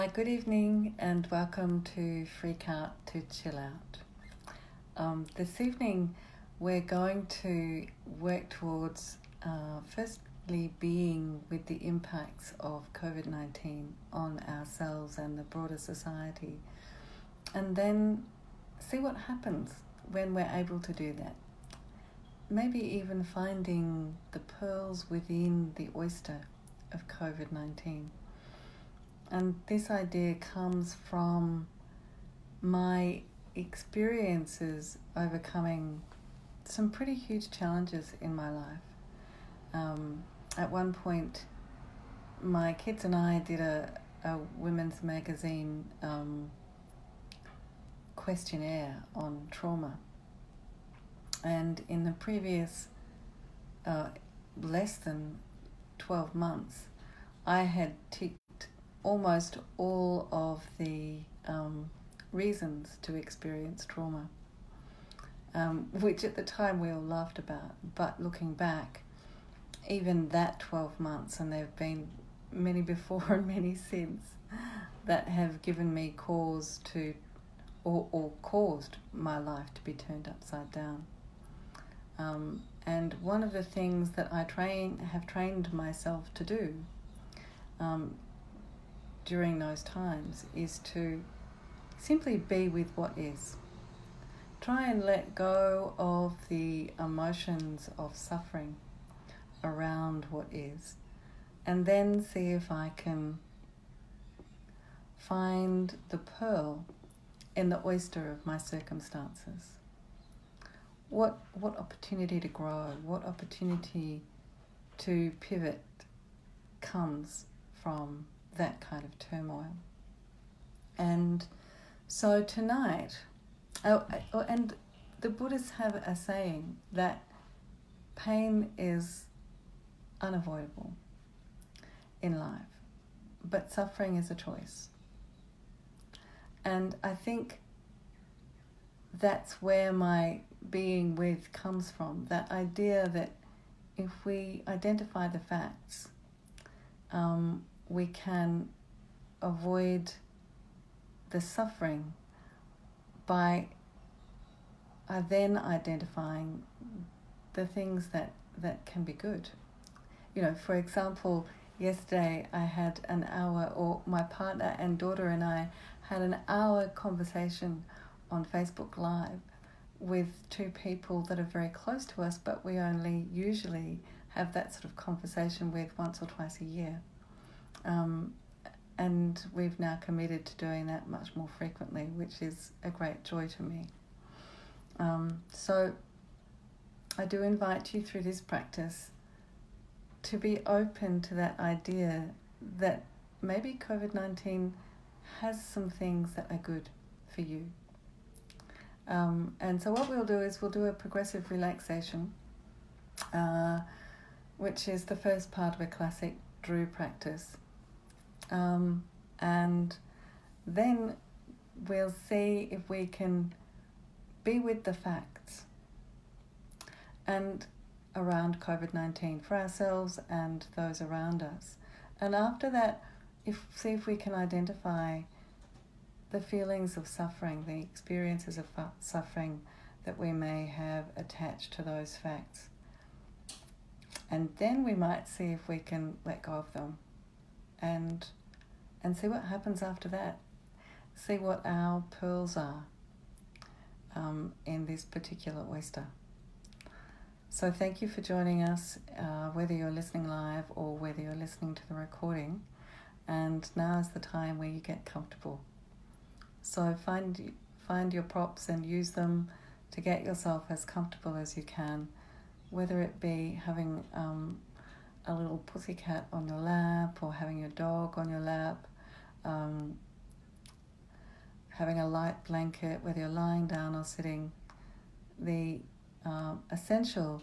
Good evening and welcome to Freak Out to Chill Out. This evening we're going to work towards firstly being with the impacts of COVID-19 on ourselves and the broader society, and then see what happens when we're able to do that. Maybe even finding the pearls within the oyster of COVID-19. And this idea comes from my experiences overcoming some pretty huge challenges in my life. At one point, my kids and I did a women's magazine questionnaire on trauma. And in the previous less than 12 months, I had ticked almost all of the reasons to experience trauma, which at the time we all laughed about. But looking back, even that 12 months, and there have been many before and many since, that have given me cause to, or caused my life to be turned upside down. And one of the things that I have trained myself to do during those times is to simply be with what is. Try and let go of the emotions of suffering around what is, and then see if I can find the pearl in the oyster of my circumstances. What opportunity to grow, what opportunity to pivot comes from that kind of turmoil. And so tonight, and the Buddhists have a saying that pain is unavoidable in life, but suffering is a choice. And I think that's where my being with comes from, that idea that if we identify the facts, we can avoid the suffering by then identifying the things that can be good. You know, for example, yesterday I had an hour, or my partner and daughter and I had an hour conversation on Facebook Live with two people that are very close to us, but we only usually have that sort of conversation with once or twice a year. And we've now committed to doing that much more frequently, which is a great joy to me. So I do invite you through this practice to be open to that idea that maybe COVID-19 has some things that are good for you. And so what we'll do is we'll do a progressive relaxation, which is the first part of a classic Drew practice. And then we'll see if we can be with the facts and around COVID-19 for ourselves and those around us. And after that, see if we can identify the feelings of suffering, the experiences of suffering that we may have attached to those facts. And then we might see if we can let go of them and see what happens after that. See what our pearls are in this particular oyster. So thank you for joining us, whether you're listening live or whether you're listening to the recording. And now is the time where you get comfortable. So find your props and use them to get yourself as comfortable as you can, whether it be having a little pussycat on your lap, or having your dog on your lap, having a light blanket, whether you're lying down or sitting. The essential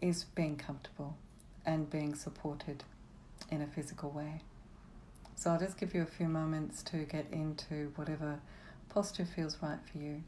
is being comfortable and being supported in a physical way. So I'll just give you a few moments to get into whatever posture feels right for you.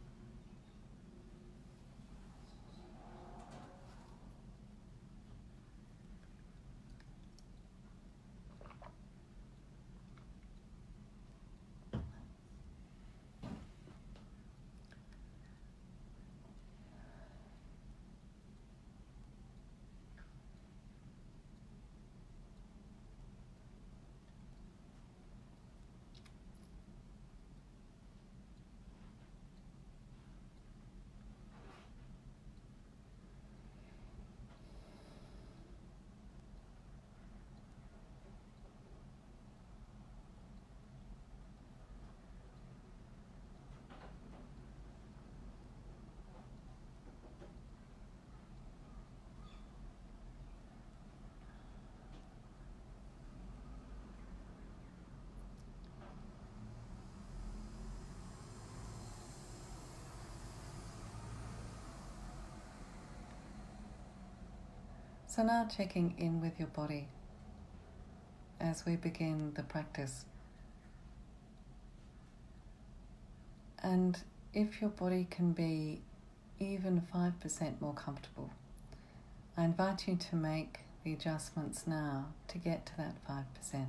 So now checking in with your body as we begin the practice. And if your body can be even 5% more comfortable, I invite you to make the adjustments now to get to that 5%,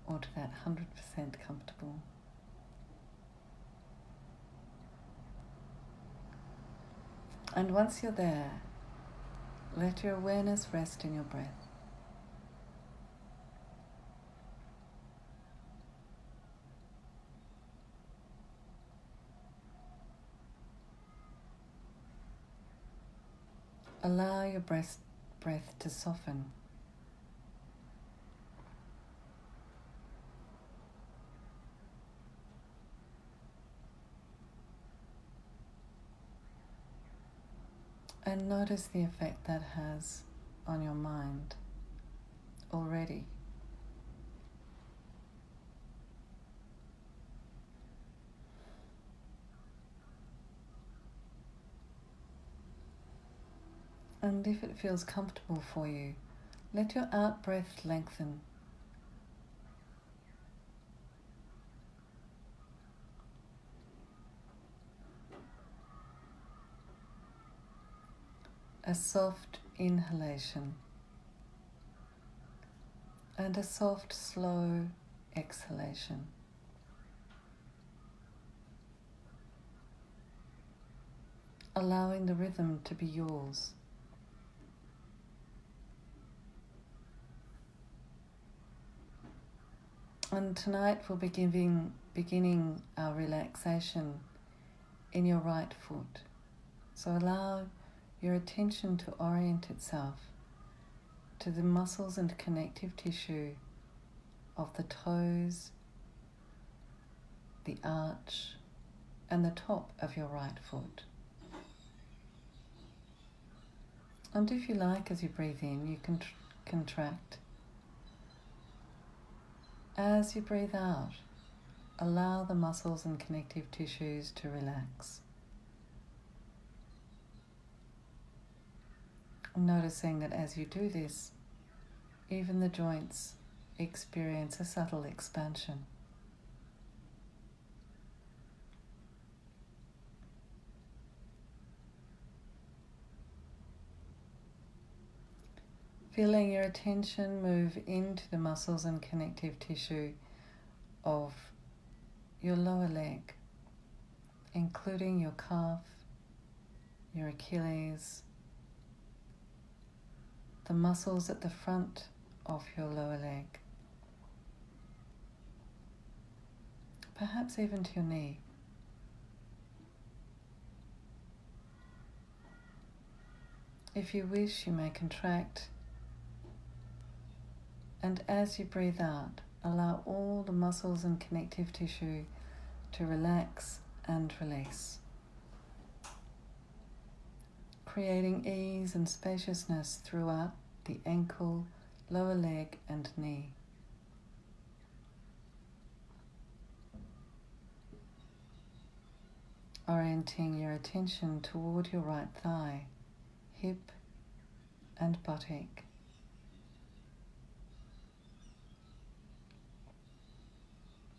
or to that 100% comfortable. And once you're there, let your awareness rest in your breath. Allow your breath to soften. And notice the effect that has on your mind already. And if it feels comfortable for you, let your out-breath lengthen. A soft inhalation and a soft, slow exhalation. Allowing the rhythm to be yours. And tonight we'll be beginning our relaxation in your right foot. So allow your attention to orient itself to the muscles and connective tissue of the toes, the arch, and the top of your right foot. And if you like, as you breathe in, you can contract. As you breathe out, allow the muscles and connective tissues to relax. Noticing that as you do this, even the joints experience a subtle expansion. Feeling your attention move into the muscles and connective tissue of your lower leg, including your calf, your Achilles, the muscles at the front of your lower leg, perhaps even to your knee. If you wish, you may contract, and as you breathe out, allow all the muscles and connective tissue to relax and release, creating ease and spaciousness throughout the ankle, lower leg and knee. Orienting your attention toward your right thigh, hip and buttock.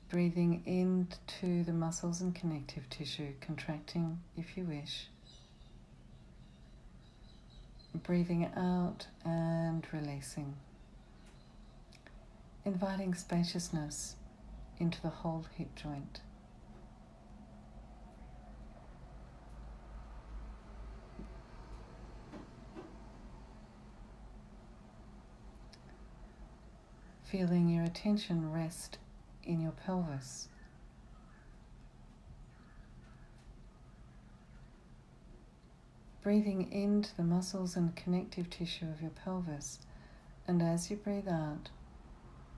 Breathing into the muscles and connective tissue, contracting if you wish. Breathing out and releasing. Inviting spaciousness into the whole hip joint. Feeling your attention rest in your pelvis. Breathing into the muscles and connective tissue of your pelvis, and as you breathe out,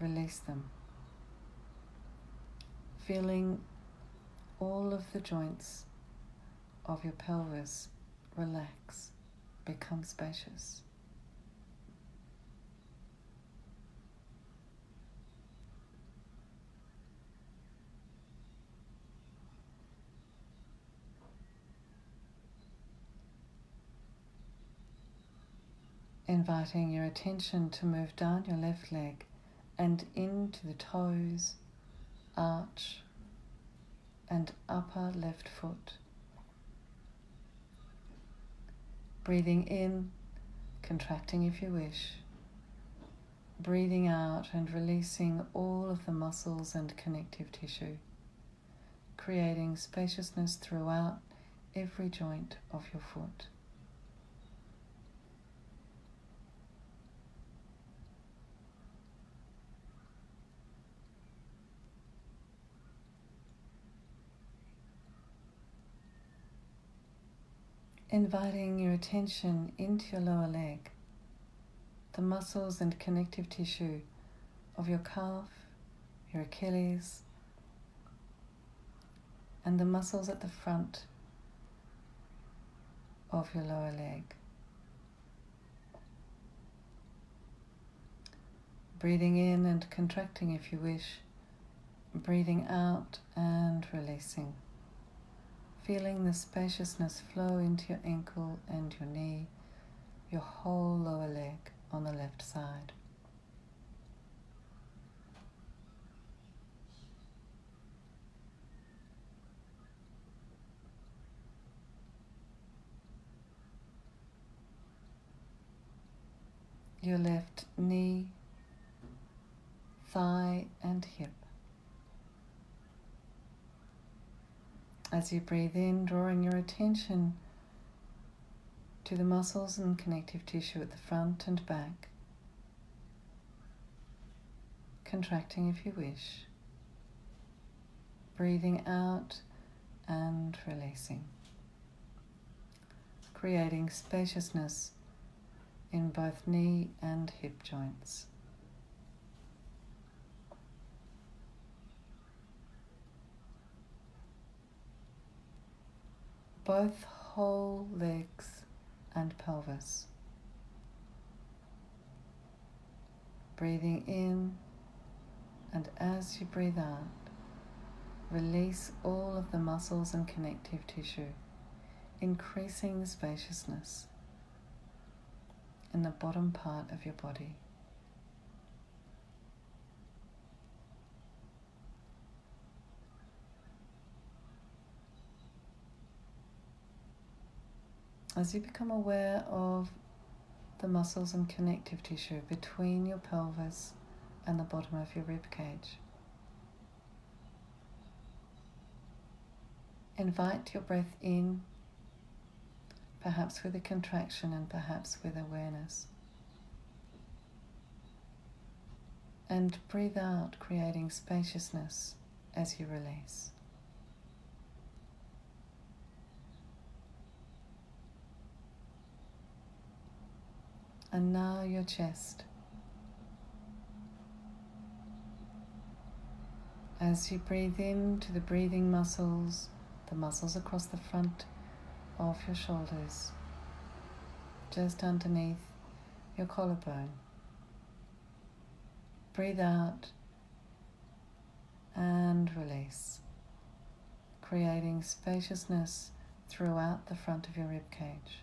release them. Feeling all of the joints of your pelvis relax, become spacious. Inviting your attention to move down your left leg and into the toes, arch, and upper left foot. Breathing in, contracting if you wish. Breathing out and releasing all of the muscles and connective tissue, creating spaciousness throughout every joint of your foot. Inviting your attention into your lower leg, the muscles and connective tissue of your calf, your Achilles, and the muscles at the front of your lower leg. Breathing in and contracting if you wish, breathing out and releasing. Feeling the spaciousness flow into your ankle and your knee, your whole lower leg on the left side. Your left knee, thigh and hip. As you breathe in, drawing your attention to the muscles and connective tissue at the front and back, contracting if you wish, breathing out and releasing, creating spaciousness in both knee and hip joints. Both whole legs and pelvis. Breathing in, and as you breathe out, release all of the muscles and connective tissue, increasing the spaciousness in the bottom part of your body. As you become aware of the muscles and connective tissue between your pelvis and the bottom of your rib cage, invite your breath in, perhaps with a contraction and perhaps with awareness. And breathe out, creating spaciousness as you release. And now your chest. As you breathe into the breathing muscles, the muscles across the front of your shoulders, just underneath your collarbone. Breathe out and release, creating spaciousness throughout the front of your rib cage.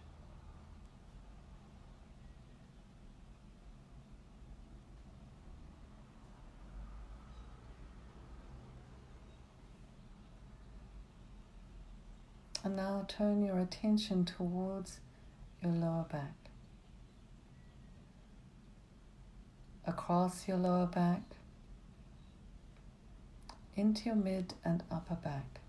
And now turn your attention towards your lower back. Across your lower back, into your mid and upper back.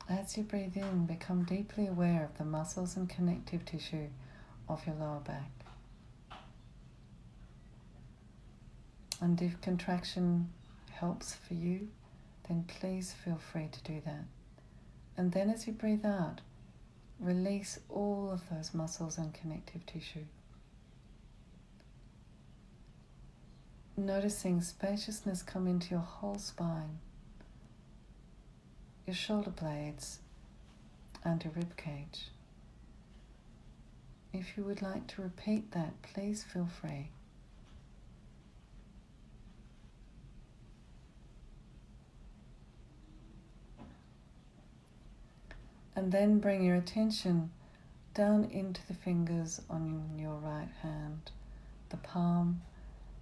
As you breathe in, become deeply aware of the muscles and connective tissue of your lower back. And if contraction helps for you, then please feel free to do that. And then as you breathe out, release all of those muscles and connective tissue. Noticing spaciousness come into your whole spine, your shoulder blades, and your rib cage. If you would like to repeat that, please feel free. And then bring your attention down into the fingers on your right hand, the palm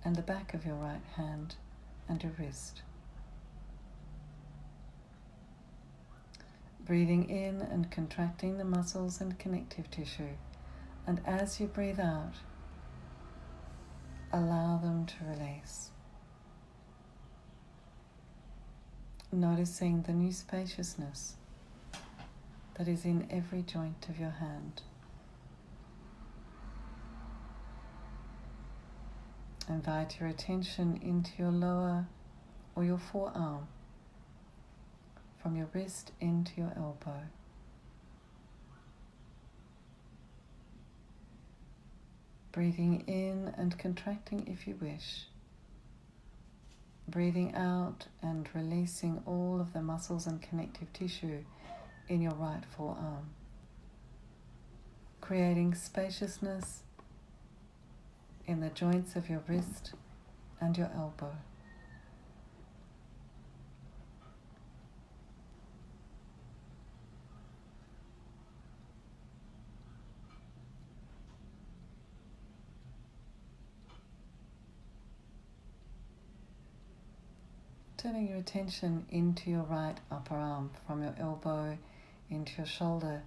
and the back of your right hand and your wrist. Breathing in and contracting the muscles and connective tissue. And as you breathe out, allow them to release. Noticing the new spaciousness that is in every joint of your hand. Invite your attention into your lower or your forearm, from your wrist into your elbow. Breathing in and contracting if you wish. Breathing out and releasing all of the muscles and connective tissue in your right forearm. Creating spaciousness in the joints of your wrist and your elbow. Turning your attention into your right upper arm, from your elbow into your shoulder.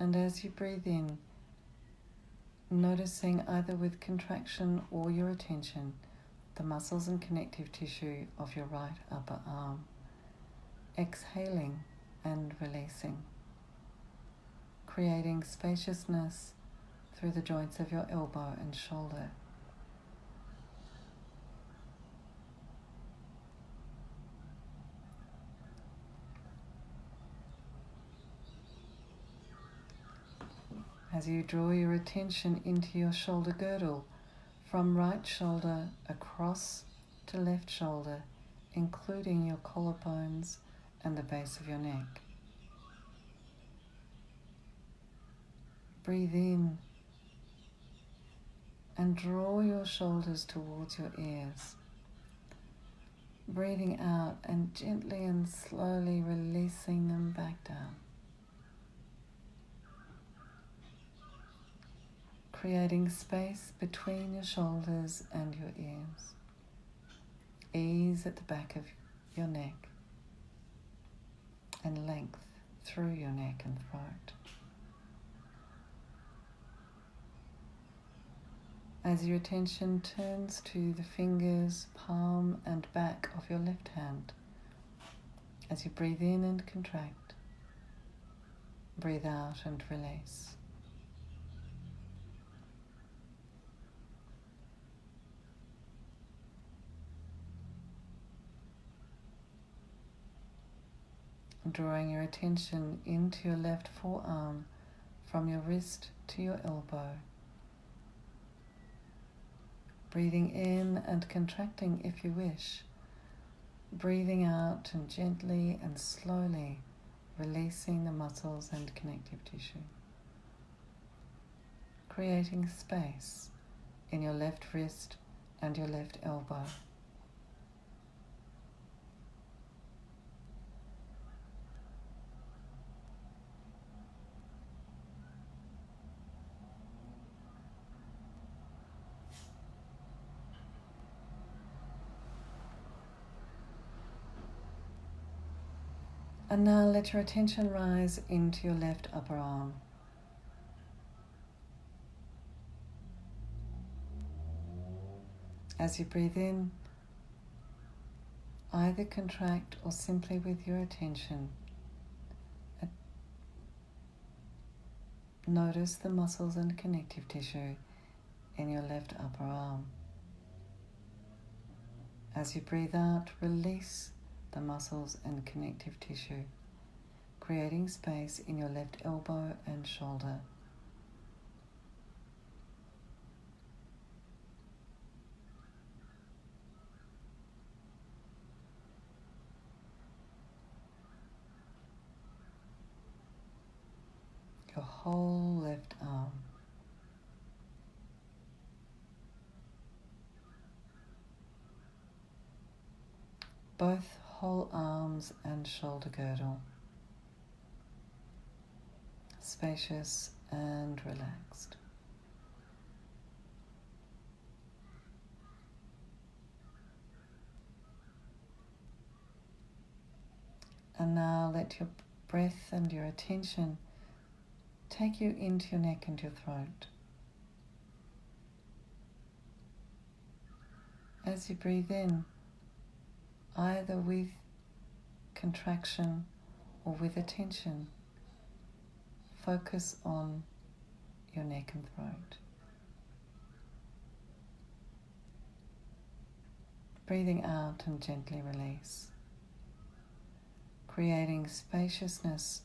And as you breathe in, noticing either with contraction or your attention, the muscles and connective tissue of your right upper arm. Exhaling and releasing. Creating spaciousness through the joints of your elbow and shoulder. As you draw your attention into your shoulder girdle, from right shoulder across to left shoulder, including your collarbones and the base of your neck. Breathe in and draw your shoulders towards your ears. Breathing out and gently and slowly releasing them back down. Creating space between your shoulders and your ears. Ease at the back of your neck and length through your neck and throat. As your attention turns to the fingers, palm and back of your left hand, as you breathe in and contract, breathe out and release. Drawing your attention into your left forearm, from your wrist to your elbow. Breathing in and contracting if you wish. Breathing out and gently and slowly releasing the muscles and connective tissue. Creating space in your left wrist and your left elbow. And now let your attention rise into your left upper arm. As you breathe in, either contract or simply with your attention, notice the muscles and connective tissue in your left upper arm. As you breathe out, release the muscles and connective tissue, creating space in your left elbow and shoulder. Your whole left arm. Both whole arms and shoulder girdle. spacious and relaxed. And now let your breath and your attention take you into your neck and your throat. As you breathe in, either with contraction or with attention, focus on your neck and throat. Breathing out and gently release, creating spaciousness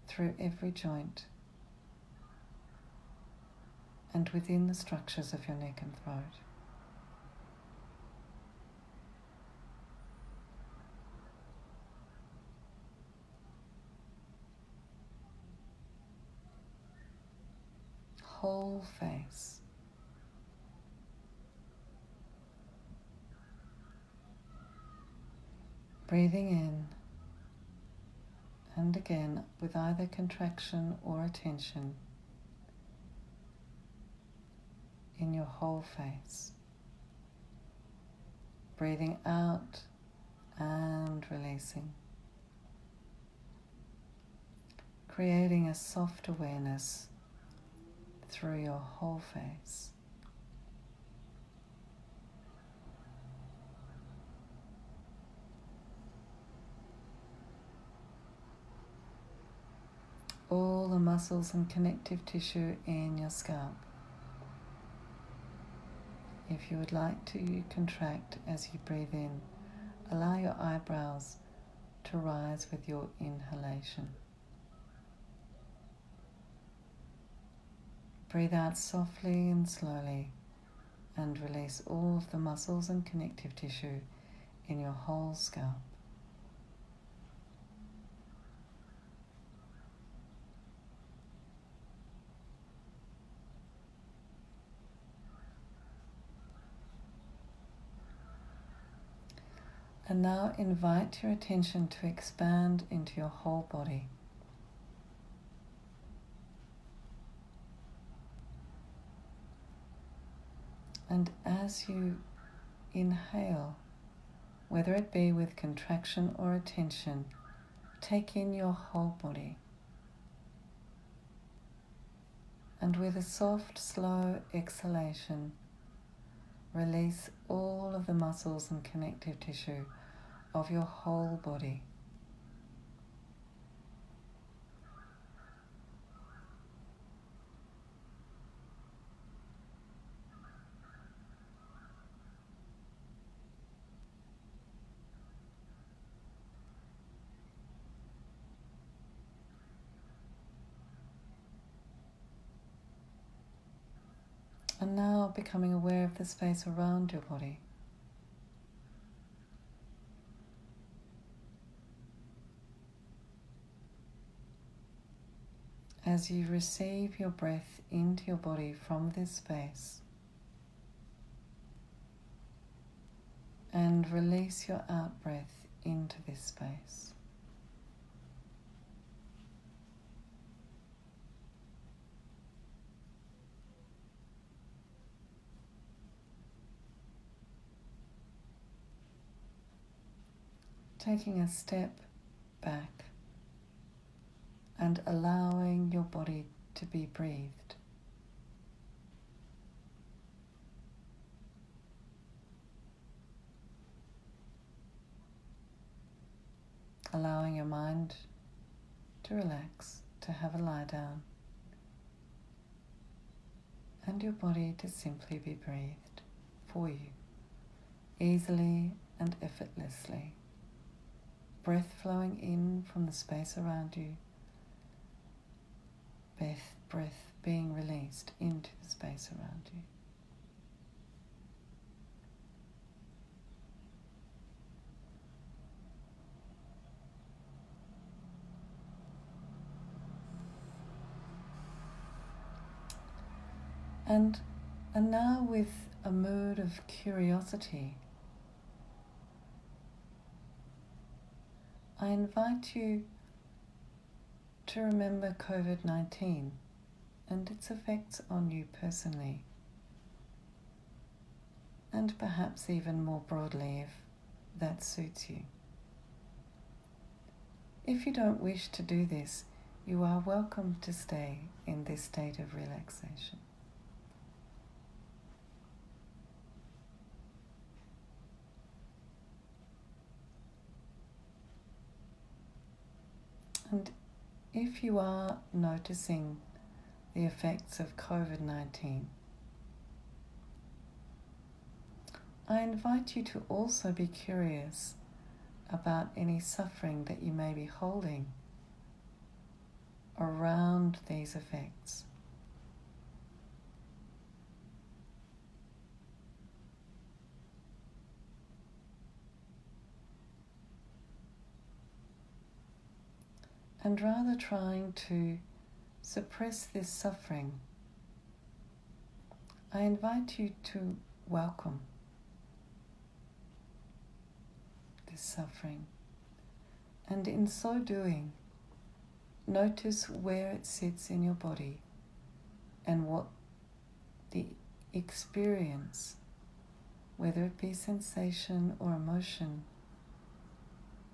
through every joint and within the structures of your neck and throat. Whole face. Breathing in and again with either contraction or attention in your whole face. Breathing out and releasing. Creating a soft awareness through your whole face. All the muscles and connective tissue in your scalp. If you would like to contract as you breathe in, allow your eyebrows to rise with your inhalation. Breathe out softly and slowly and release all of the muscles and connective tissue in your whole scalp. And now invite your attention to expand into your whole body. And as you inhale, whether it be with contraction or attention, take in your whole body. And with a soft, slow exhalation, release all of the muscles and connective tissue of your whole body. And now becoming aware of the space around your body. As you receive your breath into your body from this space, and release your out-breath into this space. Taking a step back and allowing your body to be breathed. Allowing your mind to relax, to have a lie down, and your body to simply be breathed for you, easily and effortlessly. Breath flowing in from the space around you, breath being released into the space around you. And now with a mood of curiosity, I invite you to remember COVID-19 and its effects on you personally, and perhaps even more broadly if that suits you. If you don't wish to do this, you are welcome to stay in this state of relaxation. And if you are noticing the effects of COVID-19, I invite you to also be curious about any suffering that you may be holding around these effects. And rather trying to suppress this suffering, I invite you to welcome this suffering, and in so doing, notice where it sits in your body and what the experience, whether it be sensation or emotion,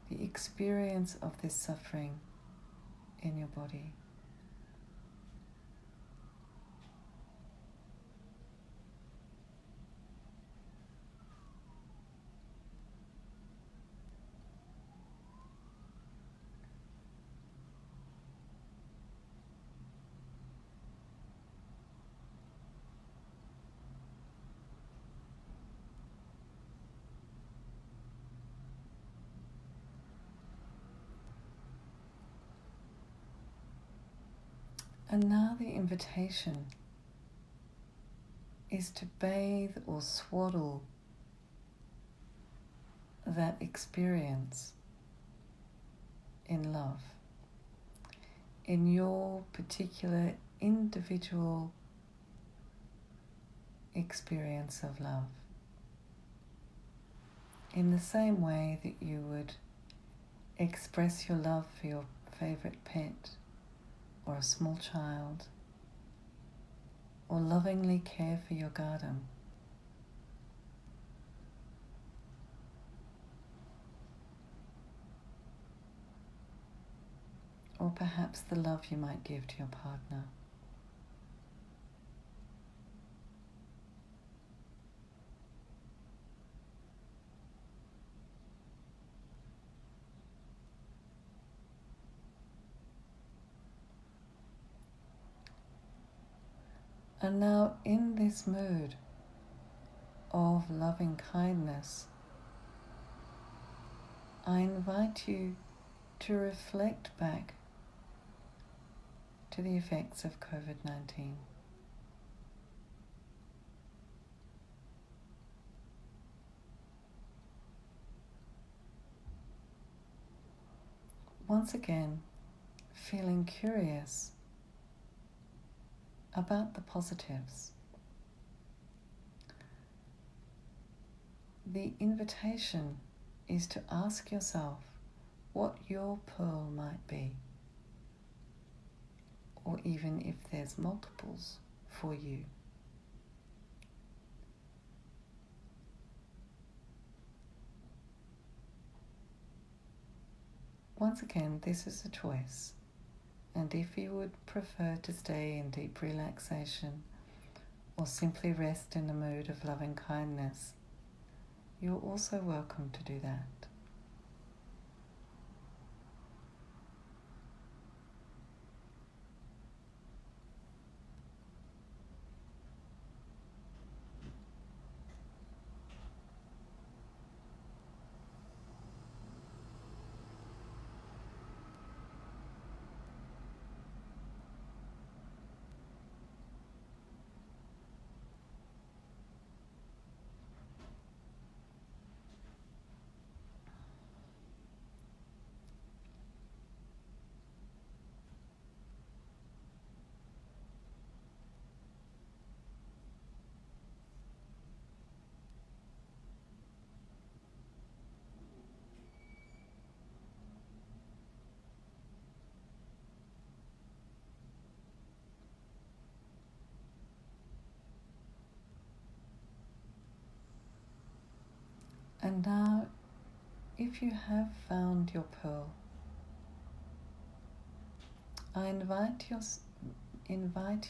the experience of this suffering in your body. And now the invitation is to bathe or swaddle that experience in love, in your particular individual experience of love, in the same way that you would express your love for your favorite pet or a small child, or lovingly care for your garden. Or perhaps the love you might give to your partner. And now in this mood of loving kindness, I invite you to reflect back to the effects of COVID-19. Once again, feeling curious about the positives. The invitation is to ask yourself what your pearl might be, or even if there's multiples for you. Once again, this is a choice, and if you would prefer to stay in deep relaxation or simply rest in a mood of loving kindness, you're also welcome to do that. And now, if you have found your pearl, I invite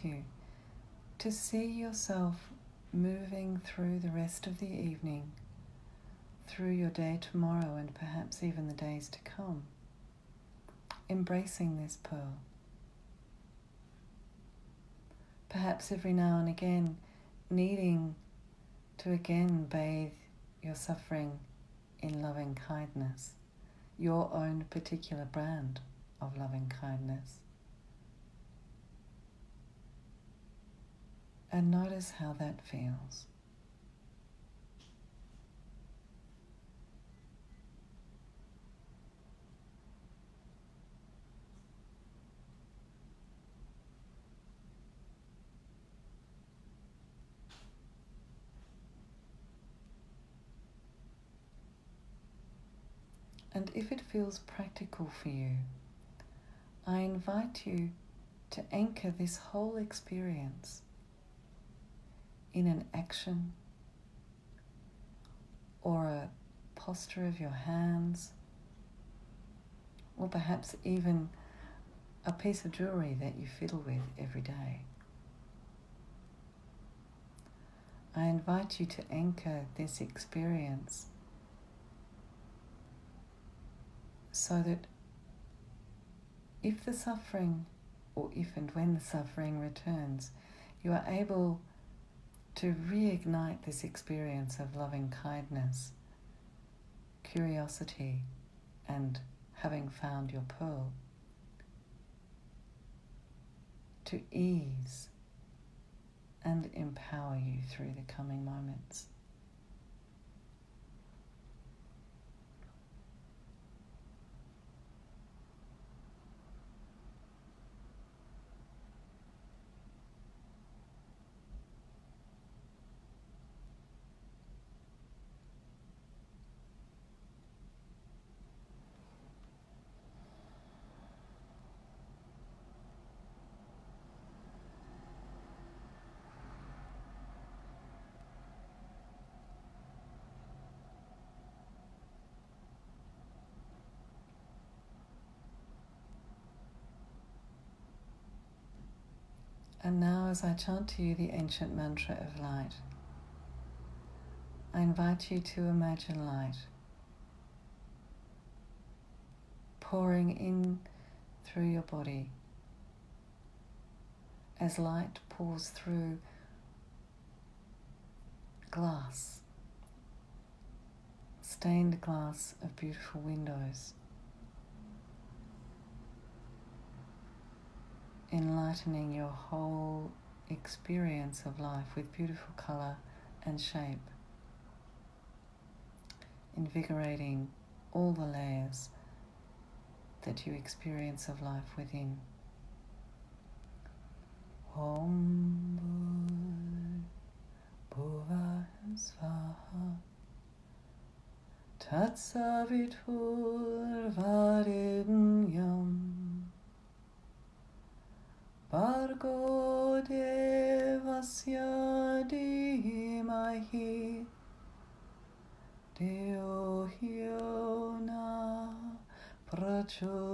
you to see yourself moving through the rest of the evening, through your day tomorrow, and perhaps even the days to come, embracing this pearl. Perhaps every now and again needing to again bathe your suffering in loving kindness, your own particular brand of loving kindness. And notice how that feels. And if it feels practical for you, I invite you to anchor this whole experience in an action or a posture of your hands, or perhaps even a piece of jewelry that you fiddle with every day. I invite you to anchor this experience so that if the suffering, or if and when the suffering returns, you are able to reignite this experience of loving kindness, curiosity, and having found your pearl, to ease and empower you through the coming moments. And now, as I chant to you the ancient mantra of light, I invite you to imagine light pouring in through your body as light pours through glass, stained glass of beautiful windows, enlightening your whole experience of life with beautiful colour and shape, invigorating all the layers that you experience of life within. Om Bhuva Svaha Tatsavitur Varenyam Bhargo Devasya Dhimahi Deo Hyo Na Prachodayat.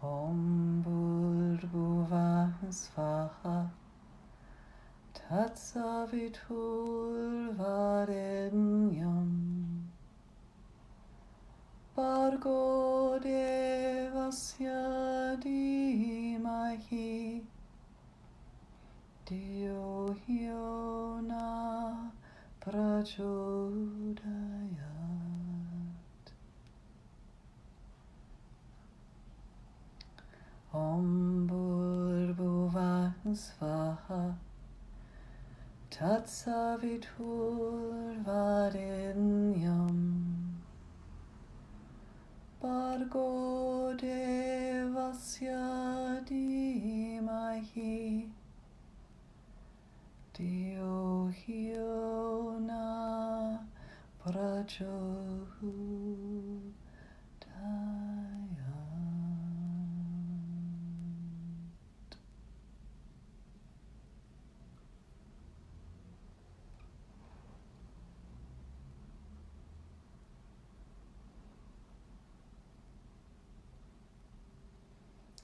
Om Bhurbhuva Svaha Tatsavitur Varenyam Bhargo Devasya Dhimahi Deo Hyo Na Prachodayat. Om Bhurbhuva Svaha Tatsavitur Varenyam Bhargo Devasya Dhimahi Deo Hyo Na Prachodayat.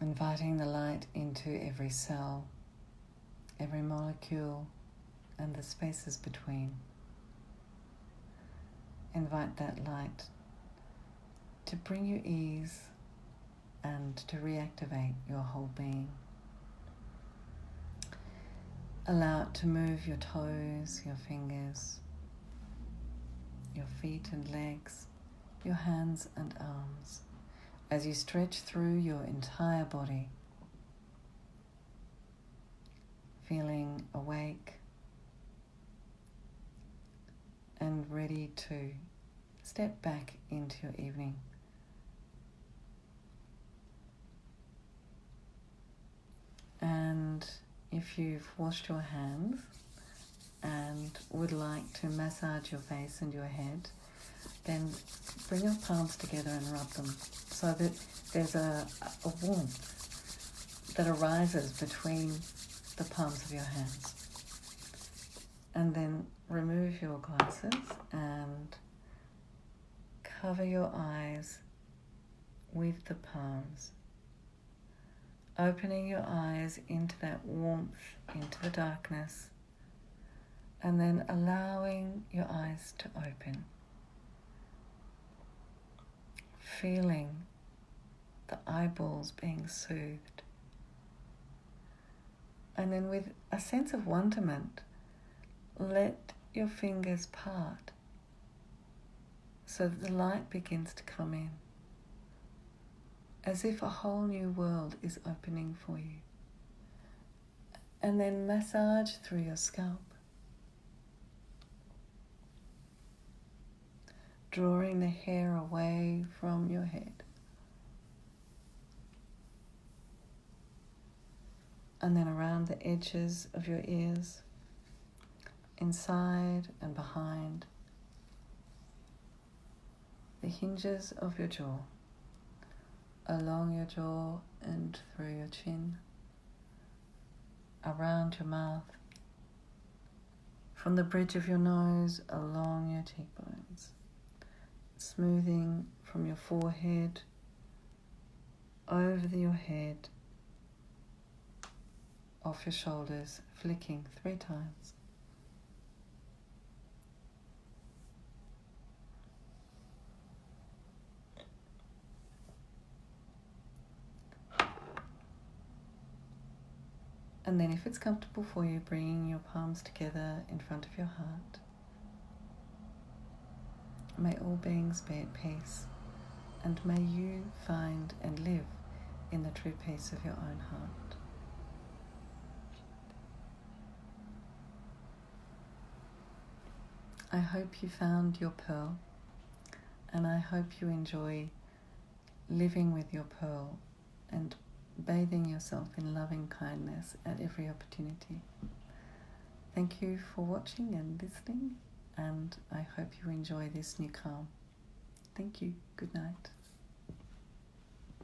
inviting the light into every cell, every molecule, and the spaces between. Invite that light to bring you ease and to reactivate your whole being. Allow it to move your toes, your fingers, your feet and legs, your hands and arms, as you stretch through your entire body, feeling awake and ready to step back into your evening. And if you've washed your hands and would like to massage your face and your head, then bring your palms together and rub them so that there's a warmth that arises between the palms of your hands. And then remove your glasses and cover your eyes with the palms, opening your eyes into that warmth, into the darkness, and then allowing your eyes to open, feeling the eyeballs being soothed. And then with a sense of wonderment, let your fingers part so that the light begins to come in, as if a whole new world is opening for you. And then massage through your scalp, drawing the hair away from your head. And then around the edges of your ears, inside and behind, the hinges of your jaw, along your jaw and through your chin, around your mouth, from the bridge of your nose along your cheekbones, smoothing from your forehead, over your head, off your shoulders, flicking 3 times. And then if it's comfortable for you, bringing your palms together in front of your heart. May all beings be at peace, and may you find and live in the true peace of your own heart. I hope you found your pearl, and I hope you enjoy living with your pearl and bathing yourself in loving kindness at every opportunity. Thank you for watching and listening, and I hope you enjoy this new calm. Thank you. Good night.